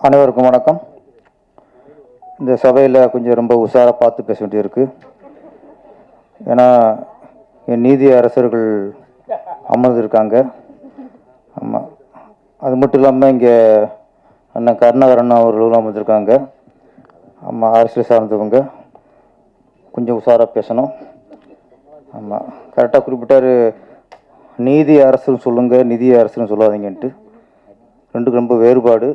அனைவருக்கும் வணக்கம். இந்த சபையில் கொஞ்சம் ரொம்ப உஷாராக பார்த்து பேச வேண்டியிருக்கு. ஏன்னா என் நீதி அரசர்கள் அமர்ந்திருக்காங்க. ஆமாம், அது மட்டும் இல்லாமல் இங்கே அண்ணன் கருணாகரன் அவர்களும் அமர்ந்திருக்காங்க. ஆமாம், அரசியல் சார்ந்தவங்க கொஞ்சம் உஷாராக பேசணும். ஆமாம், கரெக்டாக குறிப்பிட்டார். நீதி அரசுன்னு சொல்லுங்கள், நிதி அரசுன்னு சொல்லாதீங்கன்ட்டு. ரெண்டுக்கு ரொம்ப வேறுபாடு.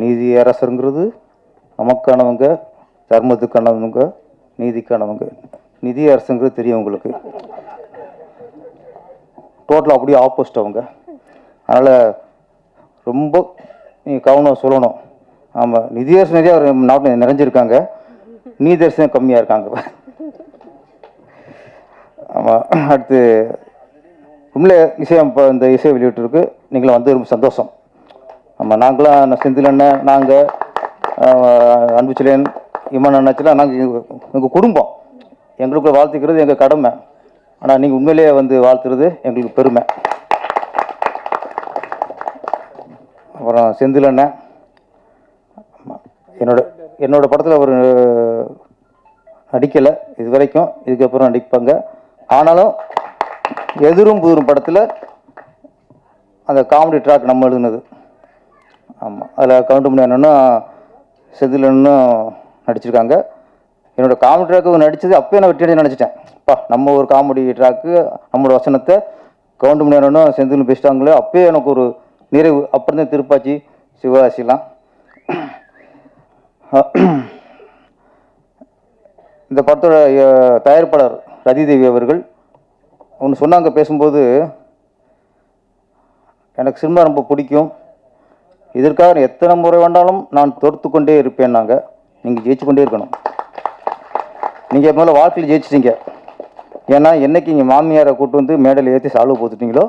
நீதி அரசருங்கிறது நமக்கானவங்க, தர்மத்துக்கானவங்க, நீதிக்கானவங்க. நிதி அரசுங்கிறது தெரியும் உங்களுக்கு, டோட்டலாக அப்படியே ஆப்போசிட் அவங்க. அதனால் ரொம்ப நீங்கள் கவனம் சொல்லணும். ஆமாம், நிதி அரசு நிறையா நாட்டில் நிறைஞ்சிருக்காங்க, நீதி அரசு கம்மியாக இருக்காங்க. ஆமாம், அடுத்து உண்மையிலே இப்போ இந்த இசை வெளியிட்டிருக்கு, நீங்களும் வந்து ரொம்ப சந்தோஷம். ஆமாம், நாங்களாம் செந்தில் அண்ணன், நாங்கள் அன்புச்செழியன், இமான் அண்ணாச்செல்லாம் நாங்கள் எங்கள் குடும்பம், எங்களுக்குள்ள வாழ்த்துக்கிறது எங்கள் கடமை. ஆனால் நீங்கள் உண்மையிலேயே வந்து வாழ்த்துறது எங்களுக்கு பெருமை. அப்புறம் செந்தில் அண்ணன் என்னோட படத்தில் அவர் நடிக்கலை இது வரைக்கும், இதுக்கப்புறம் நடிப்பாங்க. ஆனாலும் எதிரும் புதிரும் படத்தில் அந்த காமெடி ட்ராக் நம்ம எழுதுனது. ஆமாம், அதில் கவுண்டமணி அண்ணனும் செந்தில் அண்ணனும் நடிச்சிருக்காங்க. என்னோடய காமெடி ட்ராக்கு நடித்தது அப்போயே நான் வெற்றி நினச்சிட்டேன். நம்ம ஒரு காமெடி ட்ராக்கு நம்மளோட வசனத்தை கவுண்டமணி அண்ணனும் செந்திலும் பேசிட்டாங்களே, அப்போயே எனக்கு ஒரு நிறைவு. அப்புறம் தான் திருப்பாச்சி, சிவகாசிலாம். இந்த படத்தோட தயாரிப்பாளர் ரதிதேவி அவர்கள் ஒன்று சொன்னாங்க பேசும்போது, எனக்கு சினிமா ரொம்ப பிடிக்கும், இதற்காக எத்தனை முறை வேண்டாலும் நான் தோற்று கொண்டே இருப்பேன். நாங்கள் நீங்கள் ஜெயிச்சு கொண்டே இருக்கணும். நீங்கள் முதல்ல வாழ்க்கையில் ஜெயிச்சிட்டிங்க. ஏன்னா என்றைக்கு நீங்கள் மாமியாரை கூட்டு வந்து மேடையில் ஏற்றி சால்வை போத்துட்டீங்களோ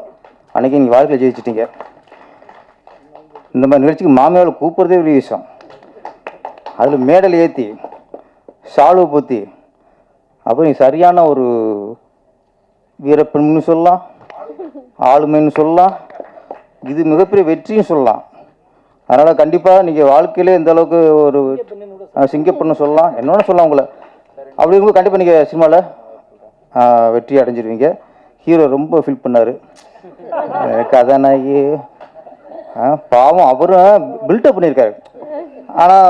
அன்றைக்கி நீங்கள் வாழ்க்கையில் ஜெயிச்சிட்டிங்க. இந்த மாதிரி நிகழ்ச்சிக்கு மாமியாரை கூப்பிட்றதே ஒரு விஷயம். அதில் மேடையில் ஏற்றி சால்வை போற்றி அப்புறம் நீ சரியான ஒரு வீரப்பெண்னு சொல்லலாம், ஆளுமைன்னு சொல்லலாம், இது மிகப்பெரிய வெற்றியும் சொல்லலாம். அதனால் கண்டிப்பாக நீங்கள் வாழ்க்கையிலே இந்த அளவுக்கு ஒரு சிங்கப்பெண்ணு சொல்லலாம், என்னோட சொல்லலாம் உங்களை. அப்படி இருக்கும்போது கண்டிப்பாக நீங்கள் சினிமாவில் வெற்றி அடைஞ்சிருவீங்க. ஹீரோ ரொம்ப ஃபீல் பண்ணார். கதாநாயகி பாவம், அவரும் பில்டப் பண்ணியிருக்காரு. ஆனால்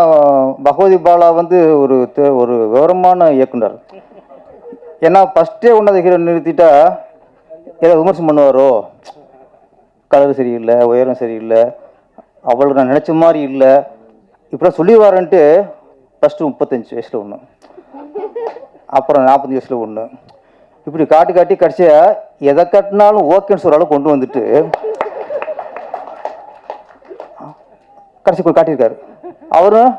பகவதி பாலா வந்து ஒரு விவரமான இயக்குனர். ஏன்னா ஃபஸ்ட்டே ஒன்றாவது ஹீரோ நிறுத்திட்டா ஏதோ விமர்சனம் பண்ணுவாரோ, கலர் சரியில்லை, உயரம் சரியில்லை, அவளுக்கு நான் நினச்ச மாதிரி இல்லை, இப்படிலாம் சொல்லிடுவாருன்ட்டு ஃபஸ்ட்டு 35 வயசில் ஒன்று, அப்புறம் 45 வயசில் ஒன்று, இப்படி காட்டி காட்டி கடைசியாக எதை கட்டினாலும் ஓகேன்னு சொல்கிற அளவுக்கு கொண்டு வந்துட்டு கடைசி காட்டியிருக்காரு. அவரும்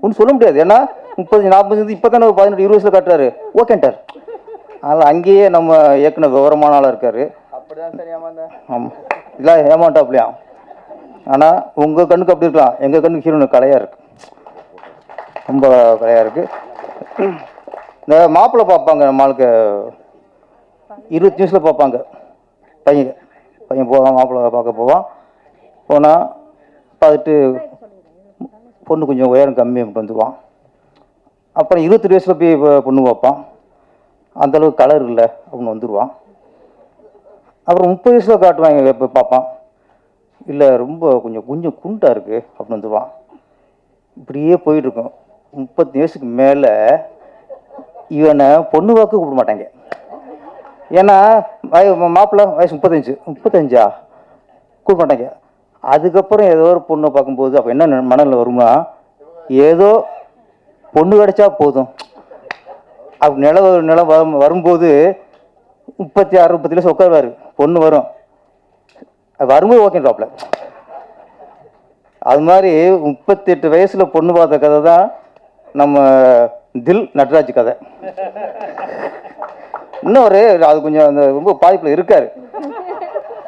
ஒன்றும் சொல்ல முடியாது. ஏன்னா 30, 40, இப்போ தானே 18, 20 வயசில் காட்டுறாரு, ஓகேன்ட்டார். அதனால் அங்கேயே நம்ம இயக்குனர் விவரமான ஆளாக இருக்கார். அப்படிதான் சார் ஏமாந்தேன். ஆமாம், இதெல்லாம் ஏமாட்டாப்லையா. ஆனால் உங்கள் கண்ணுக்கு அப்படி இருக்கலாம், எங்கள் கண்ணுக்கு ஹீரோனு கலையாக இருக்குது, ரொம்ப கலையாக இருக்குது. இந்த மாப்பிள்ளை பார்ப்பாங்க, நம்மளுக்கு 20 நிமிஷத்தில் பார்ப்பாங்க. பையன் போவான், மாப்பிள்ளை பார்க்க போவான். போனால் பார்த்துட்டு பொண்ணு கொஞ்சம் உயரம் கம்மி வந்துடுவான். அப்புறம் 22 வயசில் போய் பொண்ணு பார்ப்பான், அந்தளவுக்கு கலர் இல்லை அப்படின்னு வந்துடுவான். அப்புறம் 30 வயசில் காட்டுவாங்க, இப்போ பார்ப்பான், இல்லை ரொம்ப கொஞ்சம் குண்டாக இருக்குது அப்படின்னு வந்துடுவான். இப்படியே போயிட்டுருக்கோம். 30 வயசுக்கு மேலே இவனை பொண்ணு வாக்கு கூப்பிட மாட்டாங்க. ஏன்னா மாப்பிள்ளை வயசு 35 கூப்பிட மாட்டாங்க. அதுக்கப்புறம் ஏதோ ஒரு பொண்ணை பார்க்கும்போது அப்போ என்ன மனநிலை வரும்னா, ஏதோ பொண்ணு கிடைச்சா போதும் அப்படி நிலம் வரும்போது 36, 30 வயசு உட்காருவார், பொண்ணு வரும், அது வரும்போது ஓகேன்றாப்ல. அது மாதிரி 38 வயசில் பொண்ணு பார்த்த கதை தான் நம்ம தில் நட்ராஜ் கதை. இன்னும் அது கொஞ்சம் அந்த ரொம்ப பாதிப்பில் இருக்கார்.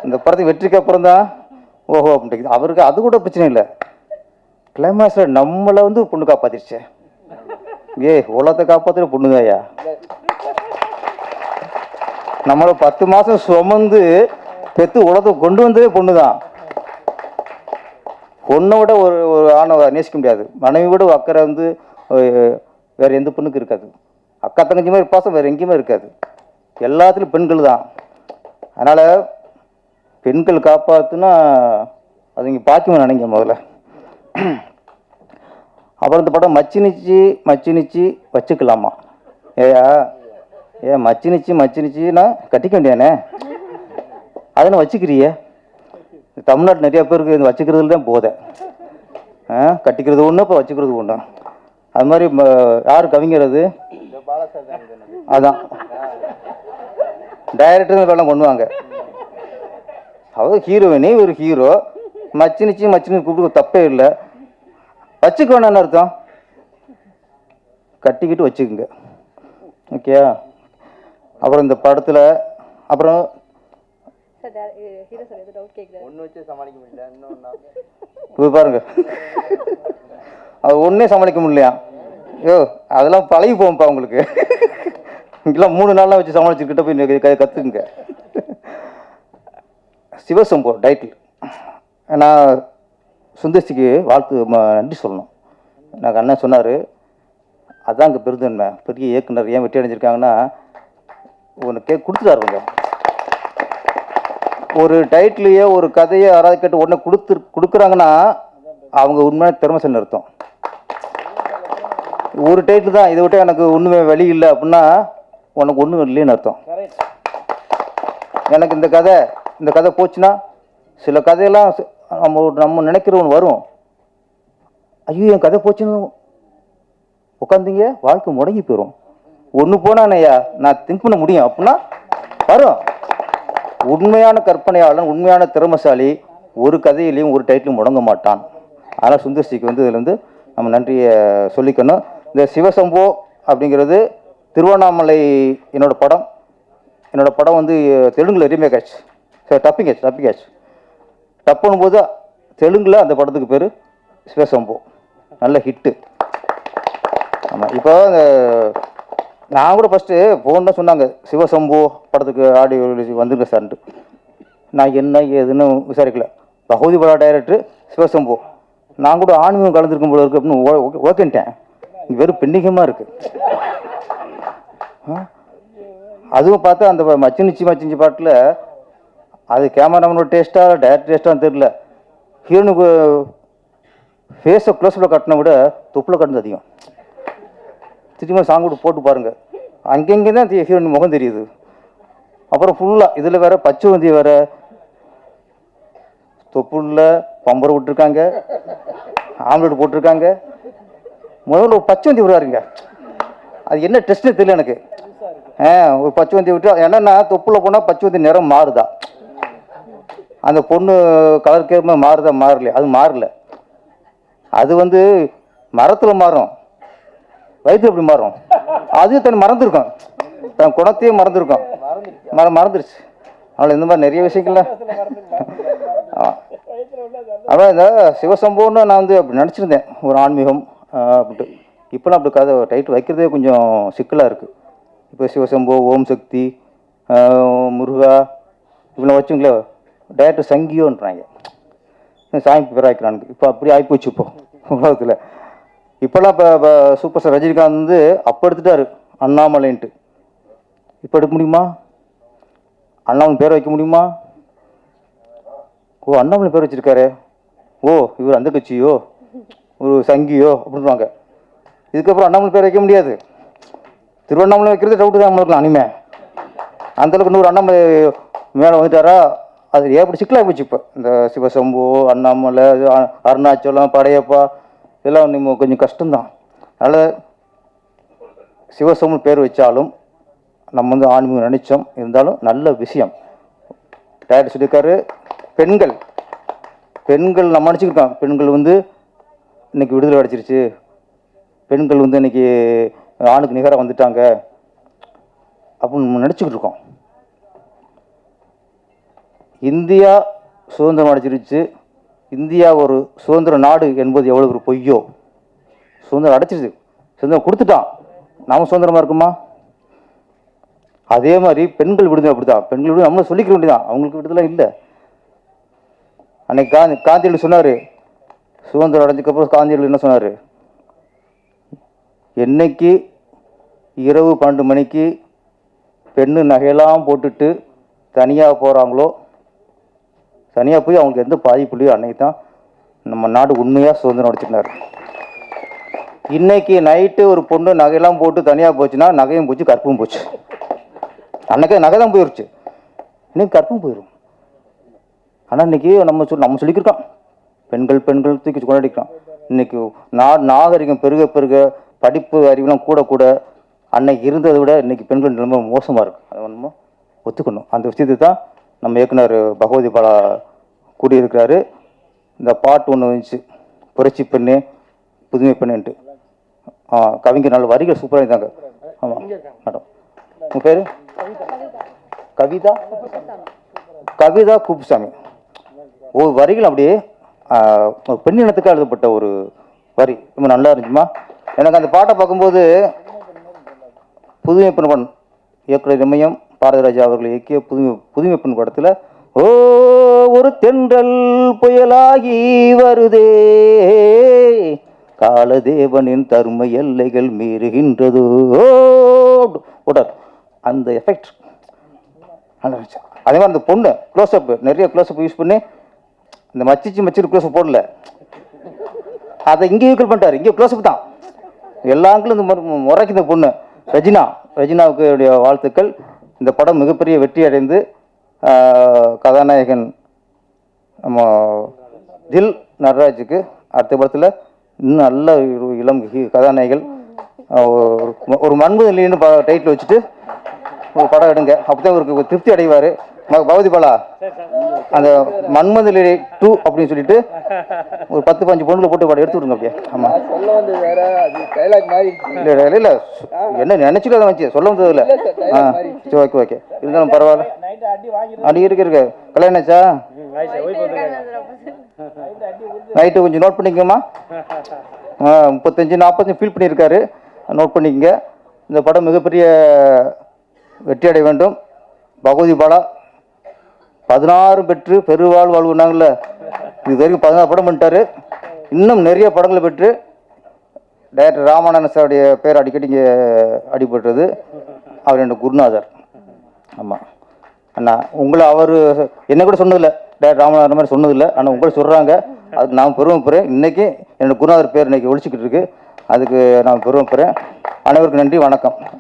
இந்த படத்துக்கு வெற்றிக்கு அப்புறம் தான் ஓஹோ அப்படின்ட்டு. அவருக்கு அது கூட பிரச்சனை இல்லை, கிளைமாக்ஸில் நம்மளை வந்து பொண்ணு காப்பாற்றிடுச்சு. உலகத்தை காப்பாற்றுற பொண்ணுதாயா, நம்மளை 10 மாதம் சுமந்து பெற்று உலகத்தை கொண்டு வந்ததே பொண்ணு தான். பொண்ணை விட ஒரு ஒரு ஆணை நேசிக்க முடியாது. மனைவி விட அக்கறை வந்து வேறு எந்த பொண்ணுக்கு இருக்காது. அக்கா தங்கச்சி மாதிரி பாசம் வேறு எங்கேயுமே இருக்காது. எல்லாத்துலேயும் பெண்கள் தான். அதனால் பெண்கள் காப்பாற்றுனா அது இங்கே பாக்கியமாக நினைங்க முதல்ல. அப்புறம் இந்த படம் மச்சினிச்சு வச்சுக்கலாமா? மச்சினிச்சுன்னா கட்டிக்க வேண்டியானே, அதனை வச்சுக்கிறிய. தமிழ்நாட்டு நிறையா பேருக்கு இது வச்சுக்கிறதுல தான் போதை. கட்டிக்கிறது ஒன்று, இப்போ வச்சுக்கிறது ஒன்று. அது மாதிரி யார் கவிஞர் அது? அதான் டைரக்டர் வேலை பண்ணுவாங்க. அவர் ஹீரோயினே ஒரு ஹீரோ. மச்சினிச்சு கூப்பிட்டு தப்பே இல்லை. வச்சுக்க வேணான்னு அர்த்தம். கட்டிக்கிட்டு வச்சுக்குங்க. ஓகே. அப்புறம் இந்த படத்தில் அப்புறம் பாருங்க, அது ஒன்றே சமாளிக்க முடியலையா? ஐயோ, அதெல்லாம் பழகி போகும்ப்பா உங்களுக்கு. இங்கெல்லாம் 3 நாள்லாம் வச்சு சமாளிச்சுக்கிட்ட போய் கற்றுக்குங்க. சிவசம்போ டைட்டில். நான் சுந்தர்சிக்கு வாழ்த்து நன்றி சொல்லணும். எனக்கு அண்ணன் சொன்னார், அதான் அங்கே பெருந்தன்மை. பெரிய இயக்குனர் ஏன் வெற்றி அடைஞ்சிருக்காங்கன்னா உனக்கு கொடுத்துட்டாருங்க. ஒரு டைட்டிலையோ ஒரு கதையோ யாராவது கேட்டு உடனே கொடுக்குறாங்கன்னா அவங்க உண்மையான திறமைசன்னு அர்த்தம். ஒரு டைட்டில் தான், இதை விட்டு எனக்கு ஒன்றுமே வழி இல்லை அப்படின்னா உனக்கு ஒன்றும் இல்லைன்னு அர்த்தம். எனக்கு இந்த கதை போச்சுன்னா, சில கதையெல்லாம் நம்ம நினைக்கிற ஒன்று வரும். ஐயோ, என் கதை போச்சுன்னு உட்காந்தீங்க, வாழ்க்கை முடங்கி போயிடும். ஒன்று போனானையா நான் திங்க் பண்ண முடியும் அப்படின்னா வரும். உண்மையான கற்பனையாளன், உண்மையான திறமைசாலி ஒரு கதையிலையும் ஒரு டைட்டிலும் முடங்க மாட்டான். அதனால் சுந்தர்சிக்கு வந்து இதில் வந்து நம்ம நன்றியை சொல்லிக்கணும். இந்த சிவசம்போ அப்படிங்கிறது திருவண்ணாமலை என்னோடய படம் வந்து தெலுங்கில் ரீமேக் ஆச்சு. சரி, டப்பிங் ஆச்சு. டப்புனும் தெலுங்கில் அந்த படத்துக்கு பேர் சிவசம்போ. நல்ல ஹிட்டு. ஆமாம். இப்போ நான் கூட ஃபஸ்ட்டு ஃபோன் சொன்னாங்க, சிவசம்போ படத்துக்கு ஆடியோ வந்துருங்க சார்ன்ட்டு. நான் என்ன ஏதுன்னு விசாரிக்கல. பகவதி படா டைரக்டர் சிவசம்போ. நான் கூட ஆன்மீகம் கலந்துருக்கும் போல இருக்கு அப்படின்னு ஓகேன்ட்டேன். வெறும் பெண்ணிகமாக இருக்குது. அதுவும் பார்த்தா அந்த மச்சினிச்சு பாட்டில் அது கேமராமேனோட டேஸ்ட்டாக டைரக்டர் டேஸ்ட்டான்னு தெரியல. ஹீரோனுக்கு ஃபேஸை க்ளோஸில் கட்டின விட தொப்பில் கட்டினது அதிகம். திரும்ப சாங் கூட போட்டு பாருங்கள், அங்கங்கே தான் ஹீரோயின் முகம் தெரியுது. அப்புறம் ஃபுல்லாக இதில் வேறு பச்சைவந்தி வேறு, தொப்புள்ள பம்பரை விட்டுருக்காங்க, ஆம்லெட் போட்டிருக்காங்க. முதல்ல ஒரு பச்சைவந்தி விடுறாருங்க. அது என்ன டெஸ்ட்னு தெரியல எனக்கு. ஒரு பச்சைவந்தி விட்டு என்னென்னா தொப்புள்ள போனால் பச்சைவந்தி நிறம் மாறுதா, அந்த பொண்ணு கலர் கேட்குமா மாறுதா மாறலையா? அது மாறல. அது வந்து மரத்தில் மாறும், வயிற்று எப்படி மாறும்? அது தன் மறந்துருக்கும், தன் குணத்தையே மறந்துருக்கும். மறந்துருச்சு. அதனால் இந்த மாதிரி நிறைய விஷயங்கள்ல அதான் இந்த சிவசம்போன்னு நான் வந்து அப்படி நினச்சிருந்தேன், ஒரு ஆன்மீகம் அப்படின்ட்டு. இப்போலாம் அப்படி கதை டைட்டில் வைக்கிறதே கொஞ்சம் சிக்கலாக இருக்குது. இப்போ சிவசம்போ, ஓம் சக்தி, முருகா இப்படிலாம் வச்சுங்களே, டைரக்டர் சங்கியோன்றாங்க, சாமி பேர் ஆயிக்கிறானுங்க. இப்போ அப்படி ஆகிப்போச்சு இப்போ உலகத்தில். இப்போல்லாம் இப்போ சூப்பர் ஸ்டார் ரஜினிகாந்த் வந்து அப்போ எடுத்துட்டாரு அண்ணாமலைன்ட்டு. இப்போ எடுக்க முடியுமா? அண்ணாமலை பேர் வைக்க முடியுமா? ஓ, அண்ணாமலை பேர் வச்சுருக்காரு, ஓ இவர் அந்த கட்சியோ ஒரு சங்கியோ அப்படின்வாங்க. இதுக்கப்புறம் அண்ணாமலை பேர் வைக்க முடியாது. திருவண்ணாமலை வைக்கிறது டவுட்டு தான் நம்மளுக்கு. அனிமே அந்தளவுக்கு இன்னொரு அண்ணாமலை மேலே வந்துட்டாரா, அது எப்படி சிக்கலாக போச்சு. இப்போ இந்த சிவசம்பு, அண்ணாமலை, அருணாச்சலம், படையப்பா இதெல்லாம் நம்ம கொஞ்சம் கஷ்டம்தான். அதனால் சிவசம்பு பேர் வச்சாலும் நம்ம வந்து ஆன்மீகம் நினைச்சோம், இருந்தாலும் நல்ல விஷயம். டேரக்டர் சொல்லியிருக்காரு, பெண்கள் நம்ம நினச்சிக்கிட்டோம் பெண்கள் வந்து இன்னைக்கு விடுதலை அடைச்சிருச்சு, பெண்கள் வந்து இன்னைக்கு ஆணுக்கு நிகராக வந்துட்டாங்க அப்படின்னு நம்ம நினச்சிக்கிட்டு இருக்கோம். இந்தியா சுதந்திரம் அடைச்சிருச்சு, இந்தியா ஒரு சுதந்திர நாடு என்பது எவ்வளோ ஒரு பொய்யோ. சுதந்திரம் அடைச்சிருச்சு, சுதந்திரம் கொடுத்துட்டான், நாம சுதந்திரமாக இருக்குமா? அதே மாதிரி பெண்கள் விடுதலை அப்படிதான். பெண்கள் விடுதலை நம்மளும் சொல்லிக்க வேண்டியதான், அவங்களுக்கு விடுதலை இல்லை. அன்னைக்கு காந்தியடிகள் சொன்னார், சுதந்திரம் அடைஞ்சதுக்கப்புறம் காந்தியடிகள் என்ன சொன்னார், என்னைக்கு இரவு 12 மணிக்கு பெண்ணு நகையெல்லாம் போட்டுட்டு தனியாக போகிறாங்களோ, தனியாக போய் அவங்களுக்கு எந்த பாதிப்பு இல்லையோ அன்னைக்கு தான் நம்ம நாடு உண்மையாக சுதந்திரம் அடைச்சிருந்தார். இன்னைக்கு நைட்டு ஒரு பொண்ணு நகையெல்லாம் போட்டு தனியாக போச்சுன்னா நகையும் போச்சு, கற்பும் போச்சு. அன்னைக்கே நகை தான் போயிடுச்சு, இன்னைக்கு கற்பும் போயிடும். ஆனால் இன்னைக்கு நம்ம சொல்லிக்கிருக்கோம், பெண்கள் பெண்கள் தூக்கி கொண்டாடிக்கிறோம். இன்னைக்கு நாகரிகம் பெருக பெருக படிப்பு அறிவுலாம் கூட கூட அன்னைக்கு இருந்ததை விட இன்னைக்கு பெண்கள் நிலைமை மோசமாக இருக்குது. அதை நம்ம ஒத்துக்கணும். அந்த விஷயத்தை தான் நம்ம இயக்குனர் பகவதி பாலா கூடியிருக்கிறாரு. இந்த பாட்டு ஒன்று வந்துச்சு, புரட்சி பெண்ணே புதுமை பெண்ணுன்ட்டு. கவிஞர் நல்ல வரிகள் சூப்பராக இருந்தாங்க. ஆமாம் மேடம், உங்கள் பேர் கவிதா கவிதா குப்புசாமி. ஒரு வரிகள் அப்படியே பெண்ணினத்துக்காக எழுதப்பட்ட ஒரு வரி ரொம்ப நல்லா இருந்துச்சுமா. எனக்கு அந்த பாட்டை பார்க்கும்போது புதுமை பெண் இயக்குனர் இமயம் பாரதிராஜா அவர்கள் இயக்கிய புதுமை பெண் படத்தில் ஓ ஒரு தென்றல் புயலாகி வருதே, காலதேவனின் தருமை எல்லைகள் மீறுகின்றதோ ஓடார். அந்த எஃபெக்ட் நல்லா இருந்துச்சு. அதே மாதிரி அந்த பொண்ணு க்ளோஸ்அப், நிறைய க்ளோஸ்அப் யூஸ் பண்ணி இந்த மச்சிரு க்ளோஸ்அப் போடல, அதை இங்கே ஈக்குவல் பண்ணிட்டார். இங்கே க்ளோஸ்அப் தான் எல்லாங்களும் இந்த முறைக்கு. இந்த பொண்ணு ரெஜினாவுக்கு வாழ்த்துக்கள். இந்த படம் மிகப்பெரிய வெற்றி அடைந்து கதாநாயகன் நம்ம தில் நடராஜுக்கு அடுத்த படத்தில் இன்னும் நல்ல இளம் கதாநாயகர்கள் ஒரு மன்மதன் டைட்டில் வச்சுட்டு ஒரு படம் எடுங்க, அப்போதான் இவருக்கு திருப்தி அடைவார். பகவதி பாலா அந்த மன்மதலி 2 அப்படின்னு சொல்லிட்டு ஒரு 10-15 பொண்ணுல போட்டு படம் எடுத்து விடுங்க அப்படியே. ஆமாம் இல்லை இல்லை என்ன நினைச்சுட்டு அதை வச்சு சொல்ல வந்தது இல்லை. சரி ஓகே இருந்தாலும் பரவாயில்ல. அடி இருக்கு கல்யாணம் ஆச்சா? நைட்டு கொஞ்சம் நோட் பண்ணிக்கோமா. 35-40 ஃபீல் பண்ணியிருக்காரு, நோட் பண்ணிக்கங்க. இந்த படம் மிகப்பெரிய வெற்றி அடைய வேண்டும். பகவதி பாலா 16 பெற்று பெருவாழ் வாழ்வுனாங்கல்ல, இது வரைக்கும் 16 படம் பண்ணிட்டாரு. இன்னும் நிறைய படங்களை பெற்று டைரக்டர் ராமானந்த சாருடைய பேர் அடிக்கடி இங்கே அடிபட்டுறது. அவர் என்னோட குருநாதர். ஆமாம் அண்ணா, உங்களை அவர் என்ன கூட சொன்னதில்லை, டைரக்டர் ராமநாதன் மாதிரி சொன்னதில்லை, ஆனால் உங்களை சொல்கிறாங்க. அதுக்கு நான் பெருமைப்படுறேன். இன்றைக்கி என்னோடய குருநாதர் பேர் இன்றைக்கி ஒழிச்சிக்கிட்டு இருக்கு, அதுக்கு நான் பெருமைப்படுறேன். அனைவருக்கும் நன்றி, வணக்கம்.